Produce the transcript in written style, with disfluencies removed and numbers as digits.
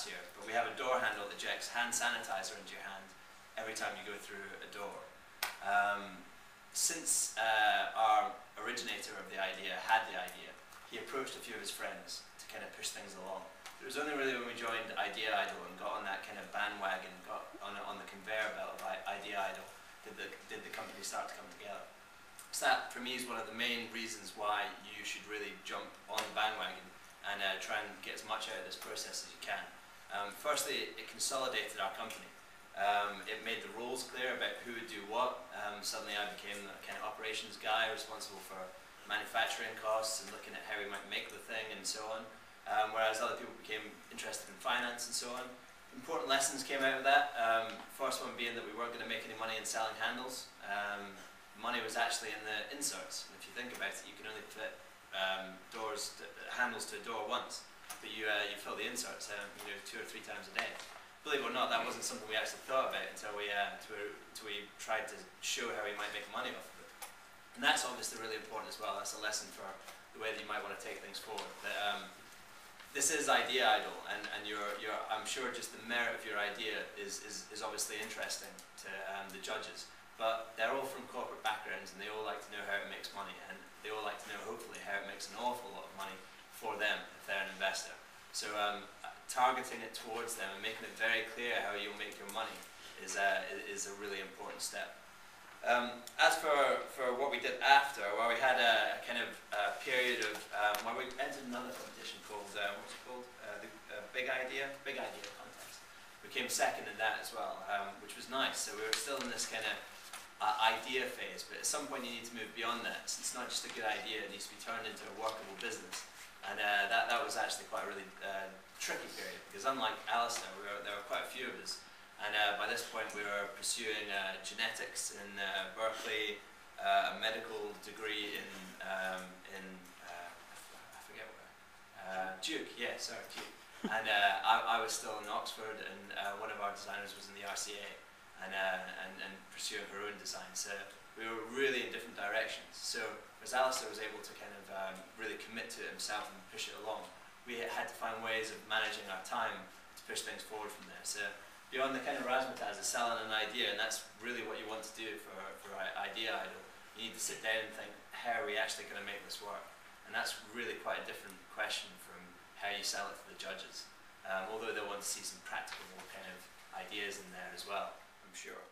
last year, but we have a door handle that ejects hand sanitizer into your hand every time you go through a door. Since our originator of the idea had the idea, he approached a few of his friends to kind of push things along. It was only really when we joined Idea Idol and got on that kind of bandwagon, got on the conveyor belt of Idea Idol, did the company start to come together. So that, for me, is one of the main reasons why you should really jump on the bandwagon and try and get as much out of this process as you can. Firstly, it consolidated our company. It made the roles clear about who would do what. Suddenly I became the kind of operations guy responsible for manufacturing costs and looking at how we might make the thing and so on. Whereas other people became interested in finance and so on. Important lessons came out of that. First one being that we weren't going to make any money in selling handles. Money was actually in the inserts. And if you think about it, you can only fit handles to a door once, but you fill the inserts 2 or 3 times a day. Believe it or not, that wasn't something we actually thought about until we tried to show how we might make money off of it. And that's obviously really important as well. That's a lesson for the way that you might want to take things forward. That, this is Idea Idol, and I'm sure just the merit of your idea is obviously interesting to the judges. But they're all from corporate backgrounds, and they all like to know how it makes money, and they all like to know, hopefully, how it makes an awful lot of money for them if they're an investor. So targeting it towards them and making it very clear how you'll make your money is a really important step. As for what we did after, well, we had a kind of period of where we entered another competition called what's it called? The Big Idea contest. We came second in that as well, which was nice. So we were still in this kind of idea phase, but at some point you need to move beyond that. So it's not just a good idea; it needs to be turned into a workable business. And that was actually quite a really tricky period, because unlike Alistair, there were quite a few of us. And by this point we were pursuing genetics in Berkeley, a medical degree in I forget where, Duke, yeah, sorry, Duke. And I was still in Oxford, and one of our designers was in the RCA and pursuing her own design. So we were really in different directions. So as Alistair was able to kind of really commit to it himself and push it along, we had to find ways of managing our time to push things forward from there. So beyond the kind of razzmatazz of selling an idea, and that's really what you want to do for Idea Idol, you need to sit down and think, how are we actually going to make this work? And that's really quite a different question from how you sell it to the judges. Although they'll want to see some practical kind of ideas in there as well, I'm sure.